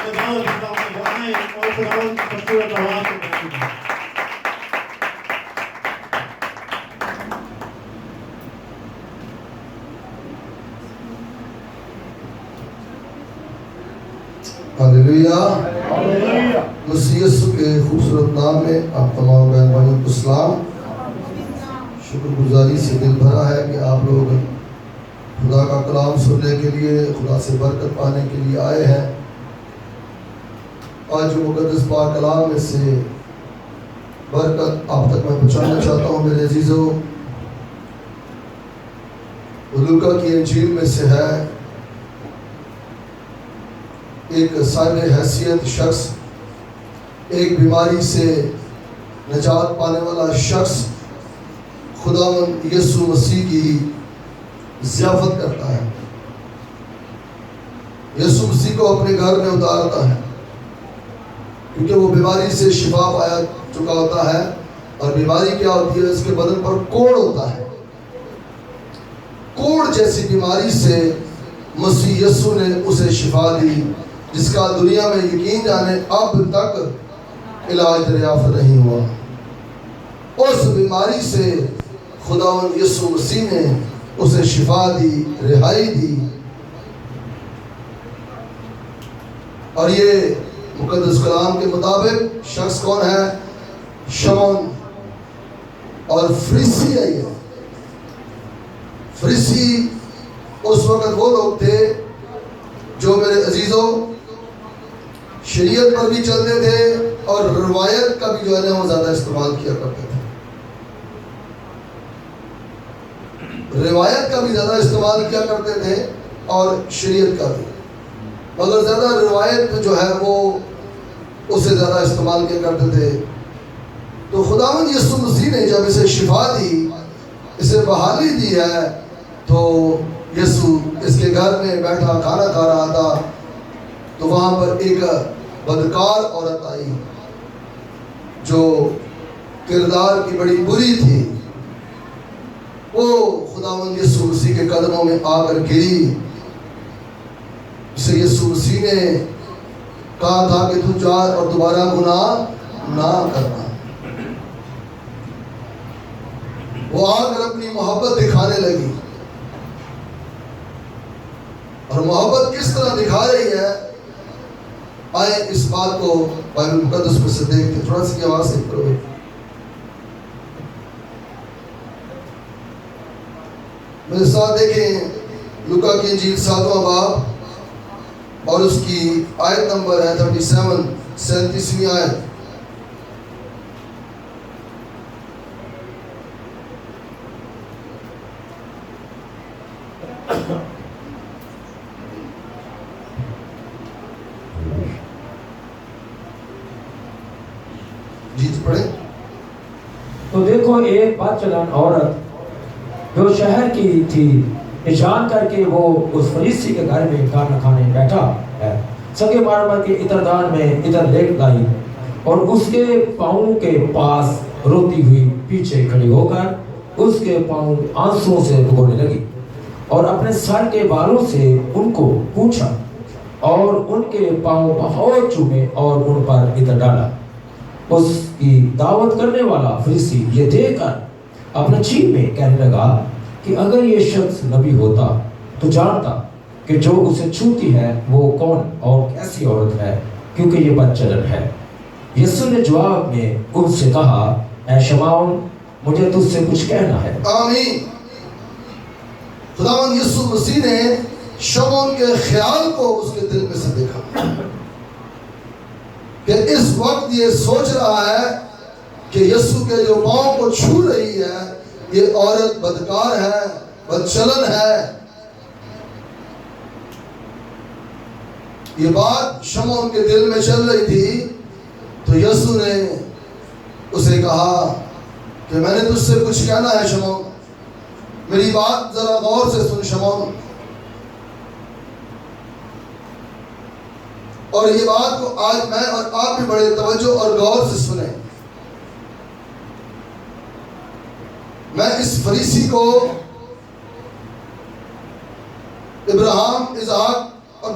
بعض دعائیں اور خداوند کی خوبصورت آواز کو کرتی ہیں. ہاللیلویہ. مسیح یسوع کے خوبصورت نام میں آپ تمام بہن بھائیوں کو سلام. شکر گزاری سے دل بھرا ہے کہ آپ لوگ خدا کا کلام سننے کے لیے، خدا سے برکت پانے کے لیے آئے ہیں. آج مقدس پاک کلام میں سے برکت آپ تک میں پہنچانا چاہتا ہوں میرے عزیزو. لوکا کی انجیل میں سے ہے. ایک صاحب حیثیت شخص، ایک بیماری سے نجات پانے والا شخص خداوند یسوع مسیح کی ضیافت کرتا ہے. یسوع مسیح کو اپنے گھر میں اتارتا ہے کیونکہ وہ بیماری سے شفا پایا چکا ہوتا ہے. اور بیماری کیا ہوتی ہے؟ اس کے بدن پر کوڑ ہوتا ہے. کوڑ جیسی بیماری سے مسیح یسوع نے اسے شفا دی، جس کا دنیا میں یقین جانے اب تک علاج دریافت نہیں ہوا. اس بیماری سے خداوند یسوع مسیح نے اسے شفا دی، رہائی دی. اور یہ مقدس کلام کے مطابق شخص کون ہے؟ شمعون. اور فریسی ہے یہ. فریسی اس وقت وہ لوگ تھے جو میرے عزیزوں شریعت پر بھی چلتے تھے اور روایت کا بھی جو ہے نا وہ زیادہ استعمال کیا کرتے تھے. روایت کا بھی زیادہ استعمال کیا کرتے تھے اور شریعت کا بھی، مگر زیادہ روایت جو ہے وہ اسے زیادہ استعمال کیا کرتے تھے. تو خداوند یسوع مسیح نے جب اسے شفا دی، اسے بحالی دی ہے، تو یسوع اس کے گھر میں بیٹھا کھانا کھا رہا تھا. تو وہاں پر ایک بدکار عورت آئی جو کردار کی بڑی بری تھی. وہ خداوند یسوع مسیح کے قدموں میں آ کر گری. اسے یسوع مسیح نے کہا تھا کہ تو جا اور دوبارہ گناہ نہ کرنا. وہ آ کر اپنی محبت دکھانے لگی. اور محبت کس طرح دکھا رہی ہے، آئے اس بات کو بائبل مقدس میں سے دیکھتے. تھوڑا سی آواز سے کرو. میرے ساتھ دیکھیں لوکا کی انجیل 7واں باب اور اس کی آیت نمبر ہے 37 آیت. تو دیکھو ایک بات چلان عورت جو شہر کی تھی، نشان کر کے وہ اس فریسی کے گھر میں کھانا کھانے بیٹھا ہے. سگے مار کے اتردان میں ادھر لیٹ لائی اور اس کے پاؤں کے پاس روتی ہوئی پیچھے کھڑی ہو کر اس کے پاؤں آنسوں سے بھگونے لگی اور اپنے سر کے بالوں سے ان کو پوچھا اور ان کے پاؤں بہت چومے اور ان پر ادھر ڈالا. اس کی دعوت کرنے والا فریسی یہ دیکھ کر اپنے چین میں کہنے لگا کہ اگر یہ شخص نبی ہوتا تو جانتا کہ جو اسے چھوتی ہے وہ کون اور کیسی عورت ہے، کیونکہ یہ بدچلن ہے. یسوع نے جواب میں ان سے کہا، اے شمعون، مجھے تجھ سے کچھ کہنا ہے. آمین. خداوند یسوع مسیح نے شمعون کے خیال کو اس کے دل میں سے دیکھا کہ اس وقت یہ سوچ رہا ہے کہ یسوع کے جو پاؤں کو چھو رہی ہے یہ عورت بدکار ہے، بدچلن ہے. یہ بات شمعون کے دل میں چل رہی تھی. تو یسوع نے اسے کہا کہ میں نے تجھ سے کچھ کہنا ہے شمعون، میری بات ذرا غور سے سن شمعون. اور یہ بات کو آج میں اور آپ بھی بڑے توجہ اور غور سے سنیں. میں اس فریسی کو ابراہیم، اسحاق اور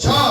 4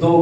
2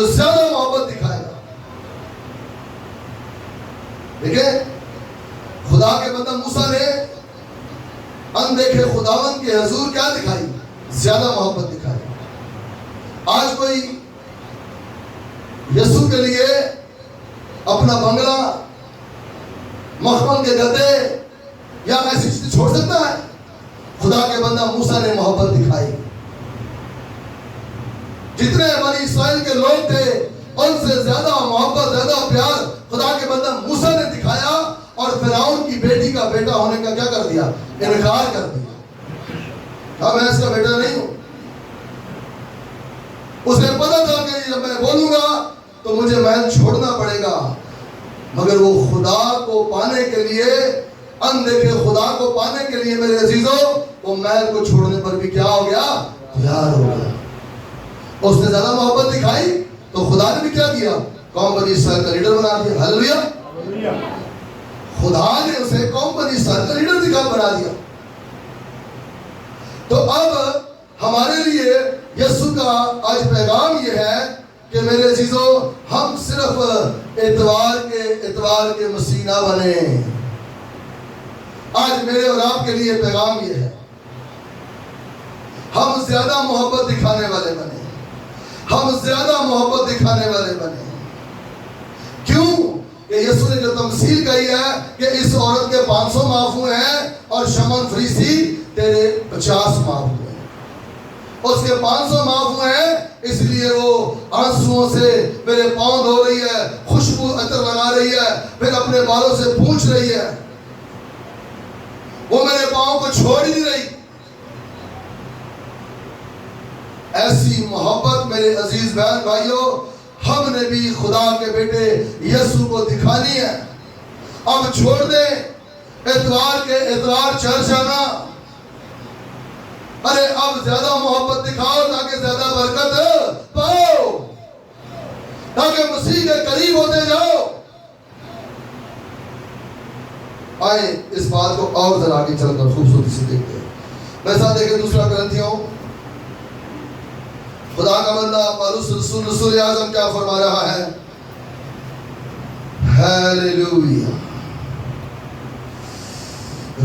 جو زیادہ محبت دکھائے گا. دیکھیں خدا کے بندہ موسیٰ نے اندیکھے خداوند کے حضور کیا دکھائی؟ زیادہ محبت دکھائی. آج کوئی یسوع کے لیے اپنا بنگلہ، مخمل کے گدے یا ایسی چیز چھوڑ سکتا ہے؟ خدا کے بندہ موسیٰ نے محبت دکھائی. جتنے بنی اسرائیل کے لوگ تھے ان سے زیادہ محبت، زیادہ پیار خدا کے بندہ موسیٰ نے دکھایا، اور فرعون کی بیٹی کا بیٹا ہونے کا کیا کر دیا؟ انکار کر دیا. میں اس کا بیٹا نہیں ہوں. اسے پتا تھا کہ جب میں بولوں گا تو مجھے محل چھوڑنا پڑے گا، مگر وہ خدا کو پانے کے لیے، اندیکھے خدا کو پانے کے لیے میرے عزیزوں، وہ محل کو چھوڑنے پر بھی کیا ہو گیا؟ تیار ہو گیا. اس نے زیادہ محبت دکھائی تو خدا نے بھی کیا کیا؟ قوم بنی اسرائیل کا لیڈر بنا دیا. ہلیلویا. خدا نے اسے قوم بنی اسرائیل کا لیڈر بنا دیا. تو اب ہمارے لیے یسوع کا آج پیغام یہ ہے کہ میرے عزیزوں، ہم صرف اتوار کے مسیح نہ بنے. آج میرے اور آپ کے لیے پیغام یہ ہے، ہم زیادہ محبت دکھانے والے بنے. ہم زیادہ محبت دکھانے والے بنے. کیوں کہ یسوع نے جو تمثیل کہی ہے کہ اس عورت کے 500 معاف ہوئے ہیں اور شمعون فریسی تیرے 50 معاف ہوئے ہیں. اس کے 500 معاف ہوئے ہیں اس لیے وہ آنسوؤں سے میرے پاؤں دھو رہی ہے، خوشبو عطر لگا رہی ہے، پھر اپنے بالوں سے پوچھ رہی ہے. وہ میرے پاؤں کو چھوڑ ہی نہیں رہی. ایسی محبت میرے عزیز بہن بھائیوں ہم نے بھی خدا کے بیٹے یسوع کو دکھانی ہے. اب چھوڑ دیں اتوار چرچ آنا. ارے اب زیادہ محبت دکھاؤ تاکہ زیادہ برکت پاؤ، تاکہ مسیح کے قریب ہوتے جاؤ. آئے اس بات کو اور ذرا آگے چل کر خوبصورتی سے دیکھتے ہیں. ویسا دیکھیں دوسرا کرنتھیوں، خدا کا بندہ پالوس رسول اعظم کیا فرما رہا ہے؟ ہیلیلویا.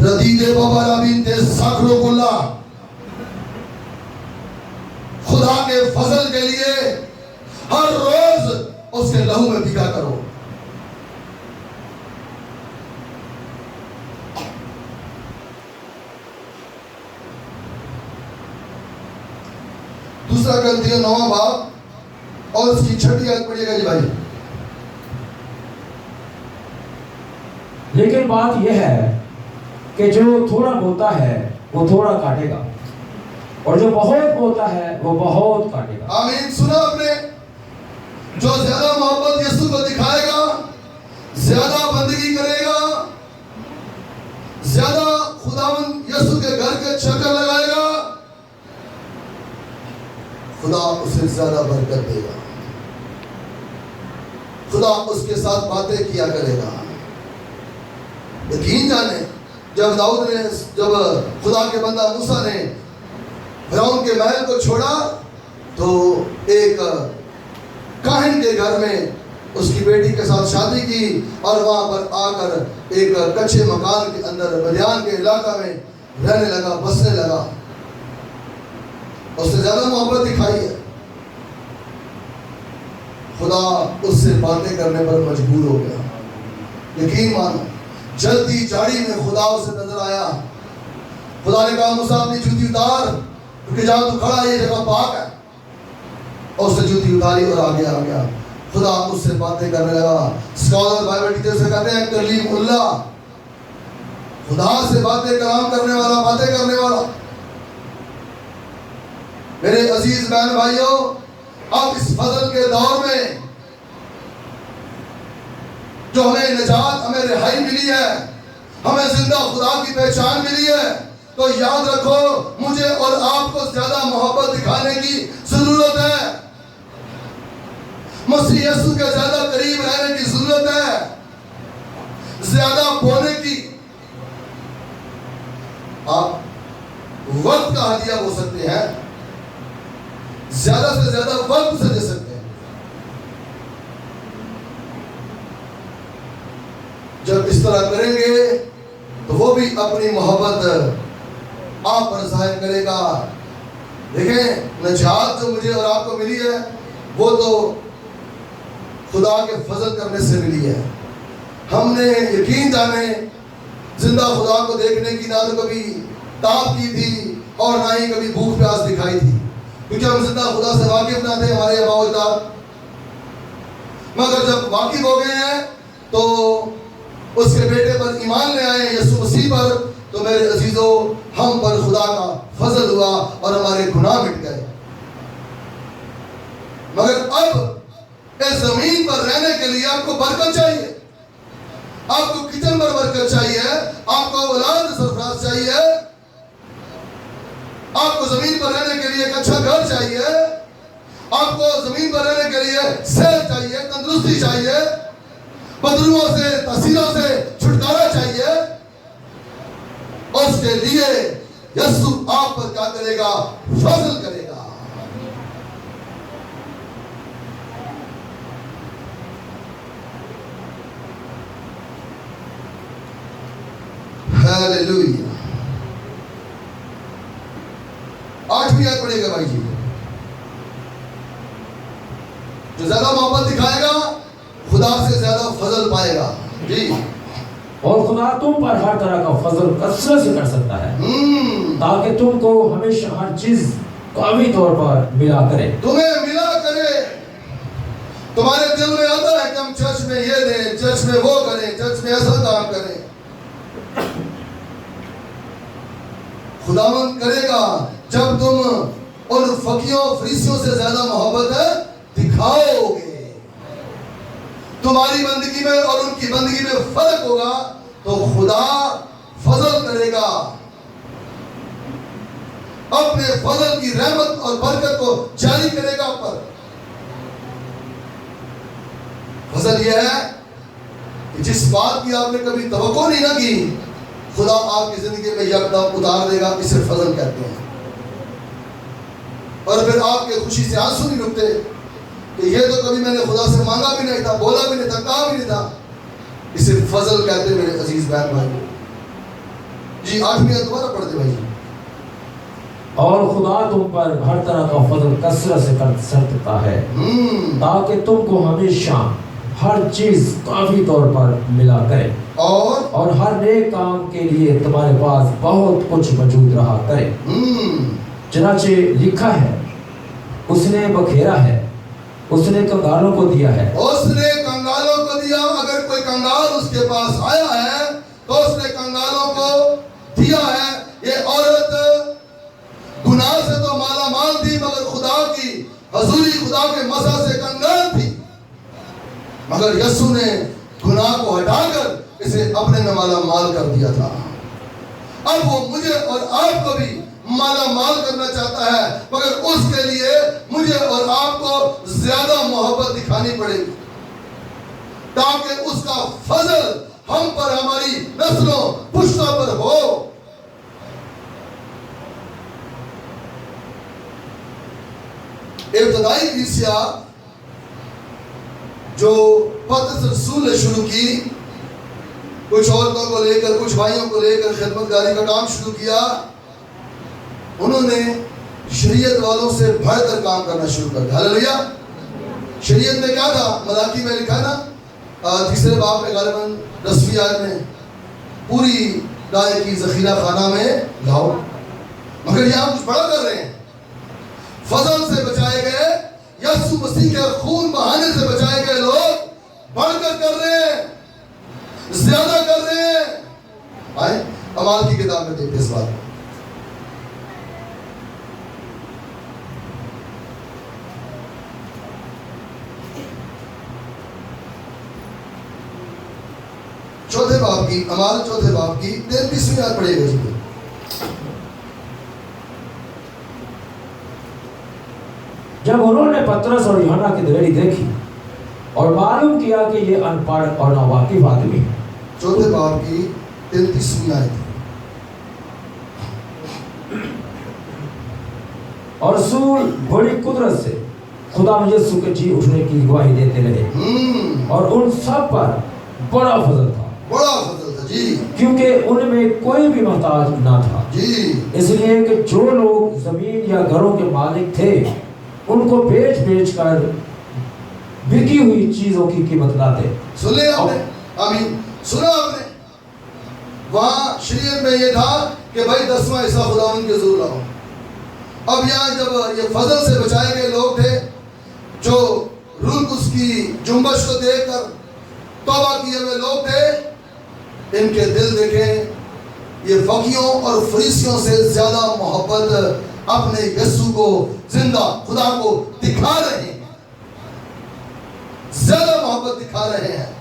ردید بابا رابین تے ساکھرو کلا، خدا کے فضل کے لیے ہر روز اس کے لہو میں بھیگا کرو. دوسرا کرنتھیوں 9واں باب اور اس کی 6 آیت پڑھیے گا جی بھائی. لیکن بات یہ ہے کہ جو تھوڑا بولتا ہے وہ تھوڑا کاٹے گا، اور جو بہت بولتا ہے وہ بہت کاٹے گا. آمین. سنا آپ نے؟ جو زیادہ محبت یسوع کو دکھائے گا، زیادہ بندگی کرے گا، زیادہ خداوند یسوع کے گھر کے چکر لگائے گا، خدا اسے زیادہ برکت دے گا. خدا اس کے ساتھ باتیں کیا کرے گا. یقین جانے جب داؤد نے، جب خدا کے بندہ موسیٰ نے فرعون کے محل کو چھوڑا تو ایک کاہن کے گھر میں اس کی بیٹی کے ساتھ شادی کی، اور وہاں پر آ کر ایک کچے مکان کے اندر مدیان کے علاقہ میں رہنے لگا، بسنے لگا. اس سے زیادہ محبت دکھائی ہے. خدا اس سے باتیں کرنے پر مجبور ہو گیا. یقین مانو جلدی جاڑی میں خدا اسے نظر آیا. خدا نے کہا موسیٰ اپنی جوتی اتار، کیونکہ جہاں تو کھڑا یہ جگہ پاک ہے. اور اس نے جوتی اتاری اور آگے آ گیا. خدا اس سے باتیں کرنے لگا. اسکالر بائبل ٹیچر سے کہتے ہیں کلیم اللہ، خدا سے باتیں کلام کرنے والا، باتیں کرنے والا. میرے عزیز بہن بھائیوں، اب اس فضل کے دور میں جو ہمیں نجات، ہمیں رہائی ملی ہے، ہمیں زندہ خدا کی پہچان ملی ہے، تو یاد رکھو مجھے اور آپ کو زیادہ محبت دکھانے کی ضرورت ہے. مسیح یسوع کے زیادہ قریب رہنے کی ضرورت ہے، زیادہ بولنے کی. آپ وقت کا ہدیہ ہو سکتے ہیں، زیادہ سے زیادہ وقت سے دے سکتے ہیں. جب اس طرح کریں گے تو وہ بھی اپنی محبت آپ پر ظاہر کرے گا. دیکھیں نجات جو مجھے اور آپ کو ملی ہے وہ تو خدا کے فضل کرنے سے ملی ہے. ہم نے یقین جانے زندہ خدا کو دیکھنے کی نہ تو کبھی تاب کی تھی اور نہ ہی کبھی بھوک پیاس دکھائی تھی، کیونکہ ہم زندہ خدا سے واقف نہ تھے ہمارے آباء و اجداد. مگر جب واقف ہو گئے ہیں تو اس کے بیٹے پر ایمان لے آئے یسوع مسیح پر، تو میرے عزیزو ہم پر خدا کا فضل ہوا اور ہمارے گناہ مٹ گئے. مگر اب اس زمین پر رہنے کے لیے آپ کو برکت چاہیے، آپ کو کچن پر برکت چاہیے، آپ کو اولاد سرفراز چاہیے، آپ کو زمین پر رہنے کے لیے ایک اچھا گھر چاہیے، آپ کو زمین پر رہنے کے لیے صحت چاہیے، تندرستی چاہیے، بدروؤں سے تاثیروں سے چھٹکارا چاہیے. اور اس کے لیے یسوع آپ پر کیا کرے گا؟ فضل کرے گا. ہیلیلویا. 8ویں آیت پڑھیے گا بھائی جی. جو زیادہ محبت دکھائے گا خدا سے زیادہ فضل پائے گا. جی. اور خدا تم پر ہر طرح کا فضل کثرت سے کر سکتا ہے تاکہ تم کو ہمیشہ ہر چیز قوی طور پر ملا کرے. تمہیں ملا کرے. تمہارے دل میں آتا ہے کہ ہم چرچ میں یہ دیں، چرچ میں وہ کریں، چرچ میں ایسا کام کریں. خداوند کرے گا جب تم ان فقیوں فریسیوں سے زیادہ محبت دکھاؤ گے. تمہاری بندگی میں اور ان کی بندگی میں فرق ہوگا تو خدا فضل کرے گا، اپنے فضل کی رحمت اور برکت کو جاری کرے گا پر. فضل یہ ہے کہ جس بات کی آپ نے کبھی توقع نہیں نہ کی خدا آپ کی زندگی میں یکدم اتار دے گا. اسے فضل کہتے ہیں. اور پھر آپ کے خوشی سے آنسو نہیں رکتے کہ یہ تو کبھی میں نے خدا سے مانگا بھی نہیں تھا، بولا بھی نہیں تھا، کہا بھی نہیں تھا. اسے فضل کہتے ہیں میرے عزیز بہن بھائی. جی 8ویں دوبارہ پڑھتے بھائی. اور خدا تم پر ہر طرح کا فضل کثرت سے کر سکتا ہے تاکہ تم کو ہمیشہ ہر چیز کافی طور پر ملا کرے اور ہر نیک کام کے لیے تمہارے پاس بہت کچھ موجود رہا کرے. چنانچہ لکھا ہے اس نے بکھیرا ہے، اس نے کنگالوں کو دیا ہے. اس نے کنگالوں کو دیا. اگر کوئی کنگال اس کے پاس آیا ہے تو اس نے کنگالوں کو دیا ہے. یہ عورت گناہ سے تو مالا مال تھی مگر خدا کی حضوری، خدا کے مزہ سے کنگال تھی. مگر یسوع نے گناہ کو ہٹا کر اسے اپنے میں مالا مال کر دیا تھا. اب وہ مجھے اور آپ کو بھی مالا مال کرنا چاہتا ہے، مگر اس کے لیے مجھے اور آپ کو زیادہ محبت دکھانی پڑے گی تاکہ اس کا فضل ہم پر، ہماری نسلوں پشتوں پر ہو. ابتدائی کلیسیا جو پطرس رسول نے شروع کی، کچھ عورتوں کو لے کر، کچھ بھائیوں کو لے کر خدمتگاری کا کام شروع کیا. انہوں نے شریعت والوں سے بڑھ کر کام کرنا شروع کر دیا. ہلیلویا. شریعت میں کیا تھا؟ ملاکی میں لکھا نا 3 باب میں غالباً 10ویں آیت میں پوری گائے کی ذخیرہ خانہ میں لاؤ. مگر یہاں کچھ بڑا کر رہے ہیں. فضل سے بچائے گئے، یسوع مسیح کے خون بہانے سے بچائے گئے لوگ بڑھ کر رہے ہیں، زیادہ کر رہے ہیں. آئے اعمال کی کتاب میں دیکھتے اس بات کو. چوتھے باب کی، اعمال 4 باب کی 33ویں آیت پڑھیے گا. جی جب انہوں نے پترس اور یوحنا کی دلیری دیکھی اور معلوم کیا کہ یہ ان پڑھ اور ناواقف آدمی ہے. 4 باب کی 33ویں آیت. اور رسول بڑی قدرت سے خدا یسوع کے جی اٹھنے کی گواہی دیتے رہے اور ان سب پر بڑا فضل تھا. بڑا جی کیونکہ ان میں کوئی بھی محتاج نہ تھا، جی اس لیے کہ جو لوگ زمین یا گھروں کے مالک تھے ان کو بیچ بیچ کر بکی ہوئی چیزوں کی قیمت لاتے۔ سن لیا آپ نے؟ آمین، سنا آپ نے؟ وہاں شریعت میں یہ تھا کہ بھائی 10واں حصہ خداوند کے ضرور لاؤ۔ اب یہاں جب یہ فضل سے بچائے گئے لوگ تھے جو روح القدس کی جنبش کو دیکھ کر توبہ کیے ہوئے لوگ تھے، ان کے دل دیکھیں، یہ فقیوں اور فریسیوں سے زیادہ محبت اپنے یسوع کو زندہ خدا کو دکھا رہے ہیں، زیادہ محبت دکھا رہے ہیں،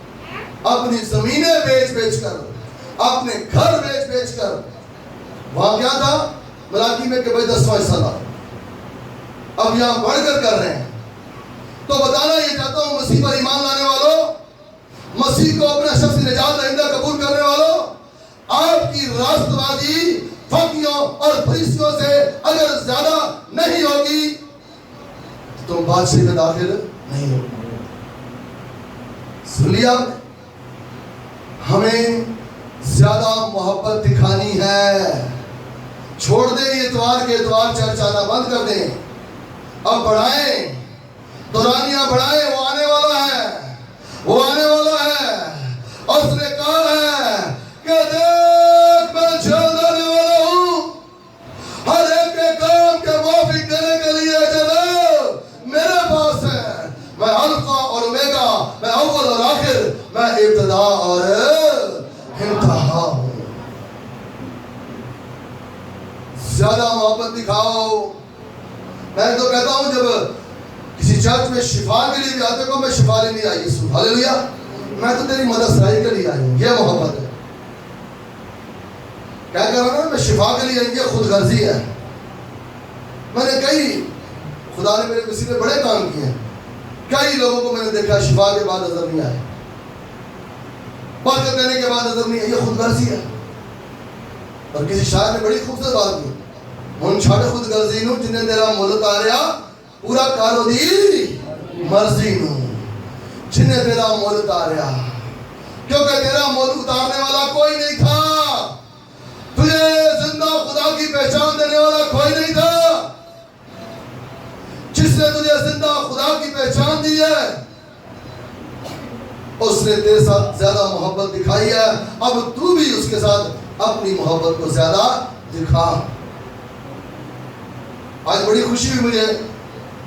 اپنی زمینیں بیچ بیچ کر، اپنے گھر بیچ بیچ کر۔ وہاں کیا تھا ملاکی میں کہ بھائی 10واں حصہ لاؤ، اب یہاں بڑھ کر کر رہے ہیں۔ تو بتانا یہ چاہتا ہوں مسیح پر ایمان لانے والوں، مسیح کو اپنا شخصی نجات دہندہ قبول کرنے والوں، آپ کی راست بازی فقیوں اور فریسیوں سے اگر زیادہ نہیں ہوگی تو تم بادشاہی میں داخل نہیں ہوگی۔ سن لیا آپ نے؟ ہمیں زیادہ محبت دکھانی ہے۔ چھوڑ دیں یہ اتوار کے اتوار چرچ آنا بند کر دیں، اب بڑھائیں، دورانیاں بڑھائیں، وہ آنے والا ہے، وہ آنے والا ہے۔ اور اس نے کہا ہے کہ دیکھ میں جلد آنے والا ہوں، ہر ایک کے کام کے موافق دینے کے لیے جلد میرے پاس ہے۔ میں الفا اور اومیگا، میں اول اور آخر، میں ابتدا اور انتہا ہوں۔ زیادہ محبت دکھاؤ۔ میں تو کہتا ہوں جب کسی چرچ میں شفا کے لیے بھی آتے کو میں شفا لینے نہیں آئی یسوع، ہاللیلویہ، میں تو تیری مدد سرائی کے لیے آئی ہوں، یہ محبت ہے۔ کیا کہہ رہا ہوں میں شفا کے لیے آئی، یہ خود غرضی ہے۔ میں نے کئی خدا نے میرے کسی نے بڑے کام کیے ہیں، کئی لوگوں کو میں نے دیکھا شفا کے بعد نظر نہیں آئے، برکت دینے کے بعد نظر نہیں آئے، یہ خود غرضی ہے۔ اور کسی شاعر نے بڑی خوبصورت بات کی، ہن چھڑ خود غرضی نو جنہیں تیرا مول اتاریا پورا کارو دی مرضی نو، جنہیں تیرا مول اتاریا، کیونکہ تیرا مول اتارنے والا کوئی نہیں تھا، تجھے زندہ خدا کی پہچان دینے والا کوئی نہیں تھا۔ جس نے تجھے زندہ خدا کی پہچان دی ہے اس نے تیرے ساتھ زیادہ محبت دکھائی ہے، اب تو بھی اس کے ساتھ اپنی محبت کو زیادہ دکھا۔ آج بڑی خوشی ہوئی مجھے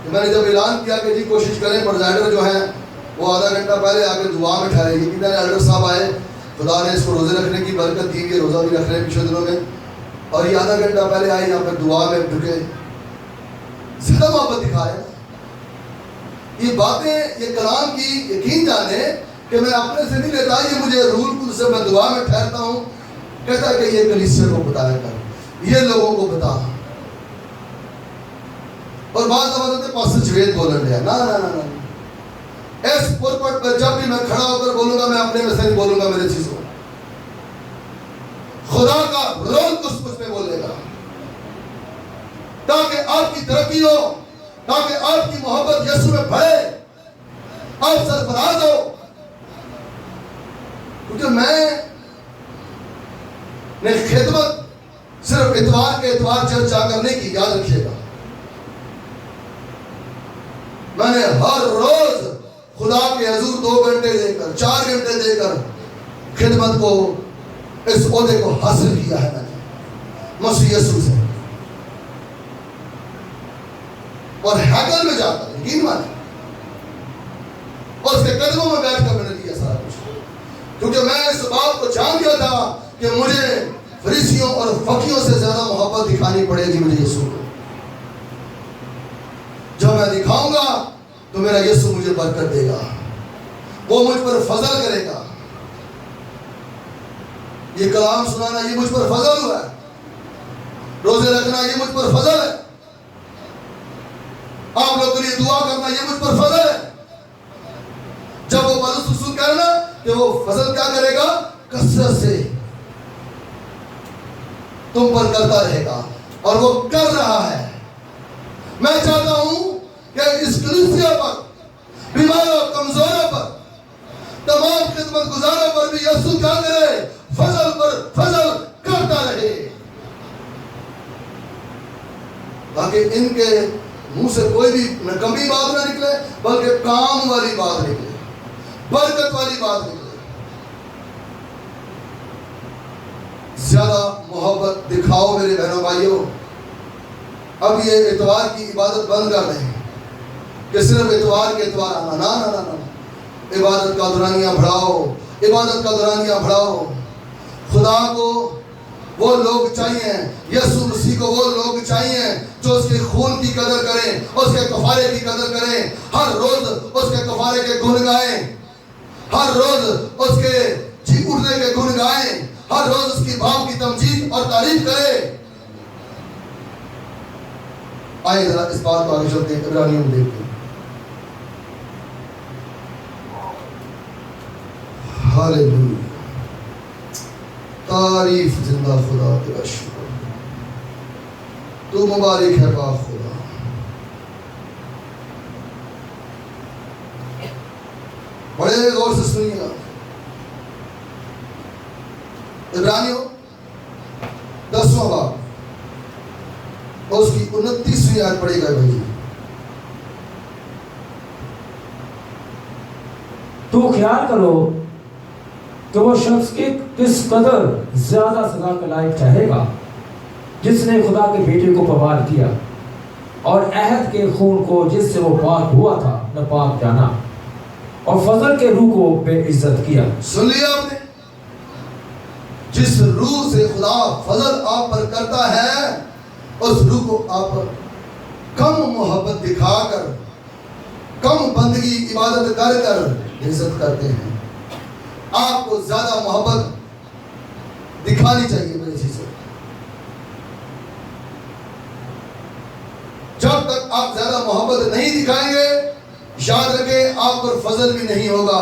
کہ میں نے جب اعلان کیا کہ جی کوشش کریں پرزائڈر جو ہیں وہ آدھا گھنٹہ پہلے آ کے دعا میں ٹھہرے گی، کہ ایلڈر صاحب آئے، خدا نے اس کو روزے رکھنے کی برکت دی ہے، روزہ بھی رکھ رہے ہیں پچھلے دنوں میں، اور یہ آدھا گھنٹہ پہلے آئے یہاں پہ دعا میں ڈھکے، زیادہ محبت دکھا رہے ہیں۔ یہ باتیں، یہ کلام کی یقین جانے کہ میں اپنے سے نہیں لیتا، یہ مجھے روح القدس سے میں دعا میں ٹھہرتا ہوں، کہتا ہے کہ یہ کلیسیا کو بتایا کر، یہ لوگوں کو بتا۔ اور بعض دفعہ پاسٹر جوید بولن لیا، نا نا نا نا، اس پرپٹ پر جب بھی میں کھڑا ہو کر بولوں گا میں اپنے میں سے نہیں بولوں گا، میرے چیزوں خدا کا روح القدس مجھ میں بولے گا، تاکہ آپ کی ترقی ہو، تاکہ آپ کی محبت یسوع میں بڑھے، آپ سرفراز ہو۔ کیونکہ میں نے خدمت صرف اتوار کے اتوار چرچ آ کر نہیں کی، یاد رکھیے گا، میں نے ہر روز خدا کے حضور 2 گھنٹے دے کر 4 گھنٹے دے کر خدمت کو، اس عہدے کو حاصل کیا ہے میں نے مسیح یسوع سے، اور ہیکل میں جا کر یقین مانے اور اس کے قدموں میں بیٹھ کر میں نے لیا سارا کچھ، کیونکہ میں اس بات کو جان گیا تھا کہ مجھے فریسیوں اور فقیوں سے زیادہ محبت دکھانی پڑے گی مجھے یسوع کو۔ جب میں دکھاؤں گا تو میرا یسوع مجھے برکت دے گا، وہ مجھ پر فضل کرے گا۔ یہ کلام سنانا یہ مجھ پر فضل ہوا ہے، روزے رکھنا یہ مجھ پر فضل ہے، آپ لوگوں کے لیے دعا کرنا یہ مجھ پر فضل ہے۔ جب وہ پالوس رسول کرنا کہ وہ فضل کیا کرے گا، کثرت سے تم پر کرتا رہے گا، اور وہ کر رہا ہے۔ میں چاہتا ہوں کہ اس کلیسیا پر، بیماروں کمزوروں پر تمام خدمت گزاروں پر بھی یسوع کیا کرے؟ فضل پر فضل کرتا رہے، تاکہ ان کے منہ سے کوئی بھی نکمی بات نہ نکلے، بلکہ کام والی بات نکلے، برکت والی بات نکلے۔ زیادہ محبت دکھاؤ میرے بہنوں بھائیوں۔ اب یہ اتوار کی عبادت بند کر دیں کہ صرف اتوار کے اتوار آنا، نہ نہ نہ نہ، عبادت کا دورانیہ بڑھاؤ، عبادت کا دورانیہ بڑھاؤ۔ خدا کو وہ لوگ چاہیے، یسوع مسیح کو وہ لوگ چاہیے جو اس کے خون کی قدر کریں، اس کے کفارے کی قدر کریں، ہر روز اس کے کفارے کے گن گائیں، ہر روز اس کے جی اٹھنے کے گن گائیں، ہر روز اس کی بھاؤ کی تمجید اور تعریف کرے۔ آئے ذرا اس بات کو آگے چلتے ہیں، عبرانیوں میں دیکھتے ہیں۔ ہاللیلویا، تعریف زندہ خدا تیرا شکر، تو مبارک ہے پاک خدا۔ بڑے غور سے سنیے گا، عبرانیوں 10واں باب اور اس کی 29ویں آیت پڑھے گا بھائی۔ تو خیال کرو کہ وہ شخص کس قدر زیادہ سزا کے لائق ٹھہرے گا جس نے خدا کے بیٹے کو پامال کیا اور عہد کے خون کو جس سے وہ پاک ہوا تھا ناپاک جانا اور فضل کے روح کو بے عزت کیا۔ سن لیا آپ نے؟ جس روح سے خدا فضل آپ پر کرتا ہے، اس روح کو آپ کم محبت دکھا کر، کم بندگی عبادت کر کر عزت کرتے ہیں۔ آپ کو زیادہ محبت دکھانی چاہیے میرے چیزیں۔ جب تک آپ زیادہ محبت نہیں دکھائیں گے، یاد رکھیں آپ پر فضل بھی نہیں ہوگا۔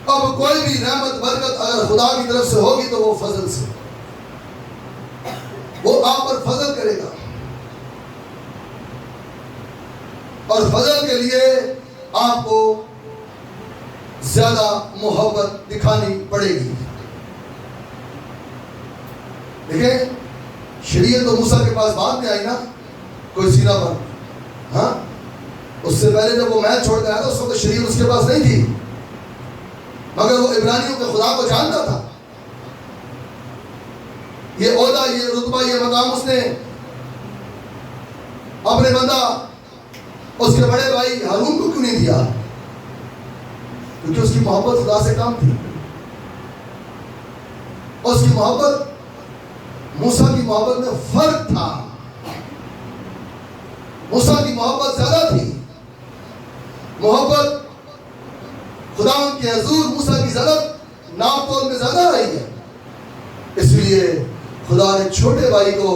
اب کوئی بھی رحمت برکت اگر خدا کی طرف سے ہوگی تو وہ فضل سے، وہ آپ پر فضل کرے گا، اور فضل کے لیے آپ کو زیادہ محبت دکھانی پڑے گی۔ دیکھیں، شریعت تو موسیٰ کے پاس بعد میں آئی نا، کوئی سینہ پر، ہاں اس سے پہلے جب وہ محل چھوڑ کے آیا تھا اس وقت شریعت اس کے پاس نہیں تھی، مگر وہ عبرانیوں کے خدا کو جانتا تھا۔ یہ عہدہ، یہ رتبہ، یہ مقام اس نے اپنے بندہ اس کے بڑے بھائی ہارون کو کیوں نہیں دیا؟ کیونکہ اس کی محبت خدا سے کم تھی، اس کی محبت موسیٰ کی محبت میں فرق تھا۔ موسیٰ کی محبت زیادہ تھی، محبت خدا کے حضور موسیٰ کی زیادہ ناپ تول میں زیادہ رہی ہے، اس لیے خدا نے چھوٹے بھائی کو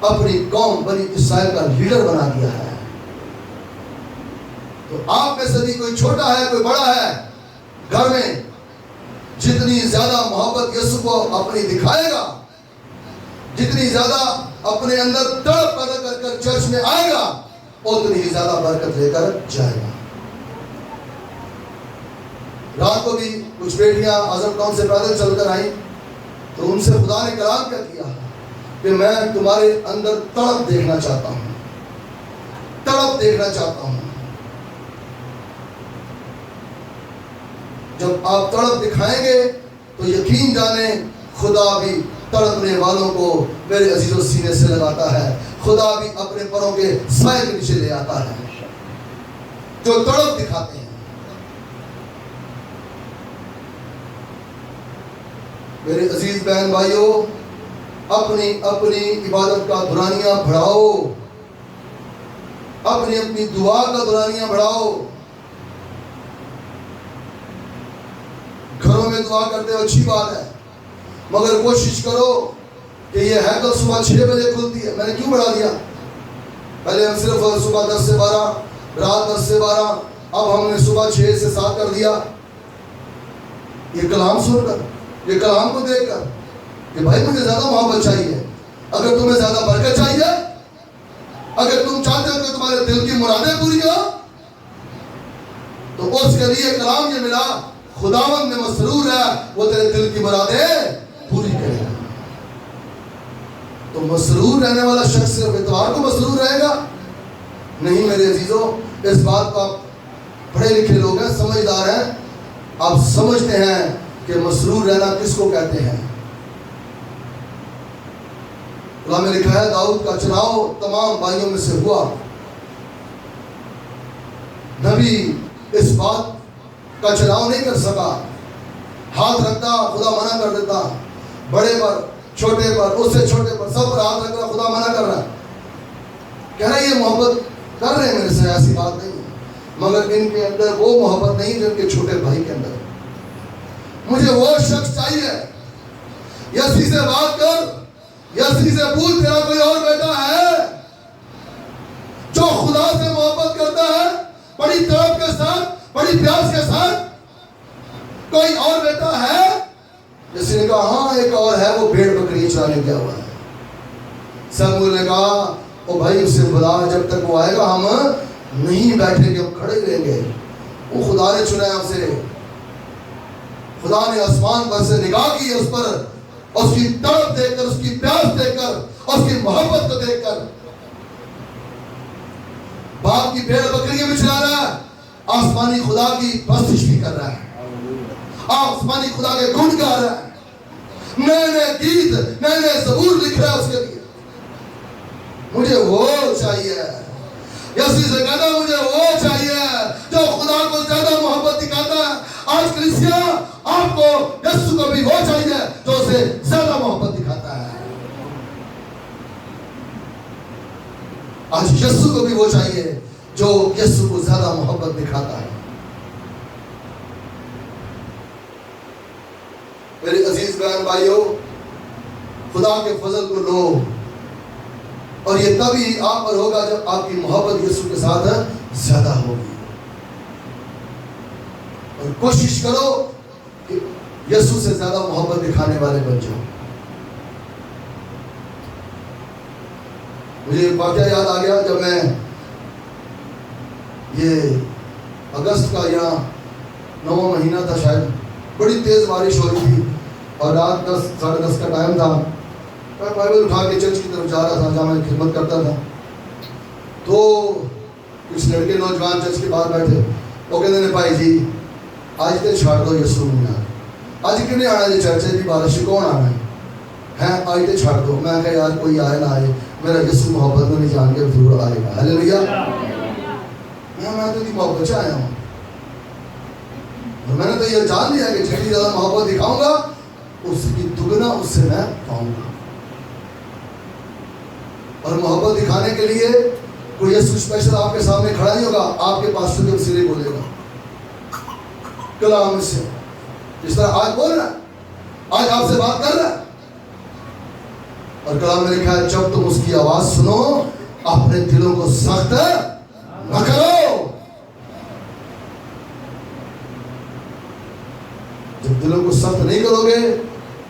اپنی قوم بنی اسرائیل کا لیڈر بنا دیا ہے۔ تو آپ میں سے بھی کوئی چھوٹا ہے کوئی بڑا ہے، گھر میں جتنی زیادہ محبت یسوع کو اپنی دکھائے گا، جتنی زیادہ اپنے اندر تڑپ پیدا کر کر چرچ میں آئے گا، اتنی ہی زیادہ برکت لے کر جائے گا۔ رات کو بھی کچھ بیٹیاں اعظم ٹاؤن سے پیدل چل کر آئیں تو ان سے خدا نے کلام کیا کیا کہ میں تمہارے اندر تڑپ دیکھنا چاہتا ہوں، تڑپ دیکھنا چاہتا ہوں۔ جب آپ تڑپ دکھائیں گے تو یقین جانیں خدا بھی تڑپنے والوں کو میرے عزیزوں سینے سے لگاتا ہے، خدا بھی اپنے پروں کے سائے کے نیچے لے آتا ہے جو تڑپ دکھاتے ہیں۔ میرے عزیز بہن بھائیوں، اپنی اپنی عبادت کا دورانیہ بڑھاؤ، اپنی اپنی دعا کا دورانیہ بڑھاؤ۔ گھروں میں دعا کرتے ہو اچھی بات ہے، مگر کوشش کرو کہ یہ ہیکل صبح 6 بجے کھلتی ہے۔ میں نے کیوں بڑھا دیا؟ پہلے ہم صرف صبح 10 سے 12، رات 10 سے 12، اب ہم نے صبح 6 سے 7 کر دیا۔ یہ کلام سن کر، یہ کلام کو دیکھ کر کہ بھائی مجھے زیادہ محبت چاہیے۔ اگر تمہیں زیادہ برکت چاہیے، اگر تم چاہتے ہو کہ تمہارے دل کی مرادیں پوری ہو، تو اس کے لیے کلام یہ ملا، خداوند میں مسرور ہے، وہ تیرے دل کی مرادیں پوری کرے گا۔ تو مسرور رہنے والا شخص صرف اتوار کو مسرور رہے گا؟ نہیں میرے عزیزوں، اس بات کو آپ پڑھے لکھے لوگ ہیں، سمجھدار ہیں، آپ سمجھتے ہیں کہ مسرور رہنا کس کو کہتے ہیں۔ اللہ میں لکھا ہے داؤد کا چناؤ تمام بھائیوں میں سے ہوا، نبی اس بات کا چناؤ نہیں کر سکا، ہاتھ رکھتا خدا منع کر دیتا، بڑے پر چھوٹے پر اس سے چھوٹے پر سب پر ہاتھ رکھ رہا، خدا منع کر رہا ہے، کہہ رہا ہے یہ محبت کر رہے ہیں میرے سے، ایسی بات نہیں، مگر ان کے اندر وہ محبت نہیں جو ان کے چھوٹے بھائی کے اندر۔ مجھے وہ شخص چاہیے، یسی سے بات کر، یسی سے پوچھ تیرا کوئی اور بیٹا ہے جو خدا سے محبت کرتا ہے بڑی تڑپ کے ساتھ، بڑی پیاس کے ساتھ؟ کوئی اور بیٹا ہے؟ یسی نے کہا ہاں ایک اور ہے، وہ بھیڑ بکری چرانے گیا ہوا ہے۔ سموئیل نے کہا او بھائی اسے بلا، جب تک وہ آئے گا ہم نہیں بیٹھیں گے، ہم کھڑے رہیں گے۔ وہ خدا نے چنا ہے ہم سے، خدا نے آسمان پر سے نگاہ کی اس پر، اس کی تڑپ دیکھ کر، اس کی پیاس دیکھ کر، اس کی محبت کو دیکھ کر۔ باپ کی بھیڑ بکری بھی چلا رہا ہے، آسمانی خدا کی پرستش بھی کر رہا ہے، آسمانی خدا کے گن گا رہا ہے، نئے نئے گیت، نئے نئے زبور لکھ رہا ہے اس کے لیے۔ مجھے وہ چاہیے، یسی سے کہتا مجھے وہ چاہیے جو خدا کو زیادہ محبت دکھاتا ہے۔ آج کلیسیا آپ کو یسوع کو بھی وہ چاہیے جو اسے زیادہ محبت دکھاتا ہے۔ آج یسوع کو بھی وہ چاہیے جو یسوع کو زیادہ محبت دکھاتا ہے۔ میرے عزیز بہن بھائیوں، خدا کے فضل کو لو، اور یہ تبھی آپ پر ہوگا جب آپ کی محبت یسوع کے ساتھ زیادہ ہوگی۔ اور کوشش کرو کہ یسوع سے زیادہ محبت دکھانے والے بن جاؤ۔ مجھے ایک واقعہ یاد آ گیا، جب میں یہ اگست کا یا 9واں مہینہ تھا شاید، بڑی تیز بارش ہو رہی تھی اور رات 10 ساڑھے 10 کا ٹائم تھا، میں بائبل اٹھا کے چرچ کی طرف جا رہا تھا جہاں میں خدمت کرتا تھا۔ تو کچھ لڑکے نوجوان چرچ کے باہر بیٹھے، وہ کہتے ہیں بھائی جی آج تے چھاڑ دو یسوع میں، آج کیوں نہیں آنا جی چرچ جی بارش کون آنا ہے، آج تے چھاڑ دو۔ میں کہا یار کوئی آئے نہ آئے، میرا یسوع محبت میں نہیں جان کے ضرور آئے گا۔ ہلیلویا، میں تو محبت سے آیا ہوں، اور میں نے تو یہ جان لیا کہ جتنی زیادہ محبت دکھاؤں گا اس کی دگنا اس سے میں پاؤں گا۔ اور محبت دکھانے کے لیے کوئی یسوع اسپیشل آپ کے سامنے کھڑا نہیں ہوگا، آپ کے پاس کے وسیلے بولے گا کلام سے، جس طرح آج بول رہا ہے، آج آپ سے بات کر رہا ہے۔ اور کلام میں لکھا ہے جب تم اس کی آواز سنو اپنے دلوں کو سخت نہ کرو۔ جب دلوں کو سخت نہیں کرو گے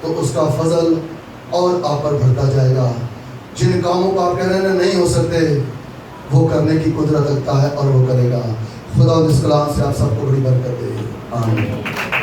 تو اس کا فضل اور آپ پر بڑھتا جائے گا۔ جن کاموں کو آپ کہہ رہے ہیں نہیں ہو سکتے، وہ کرنے کی قدرت رکھتا ہے اور وہ کرے گا۔ خدا اس کلام سے آپ سب کو بڑی برکت دے۔ آمین۔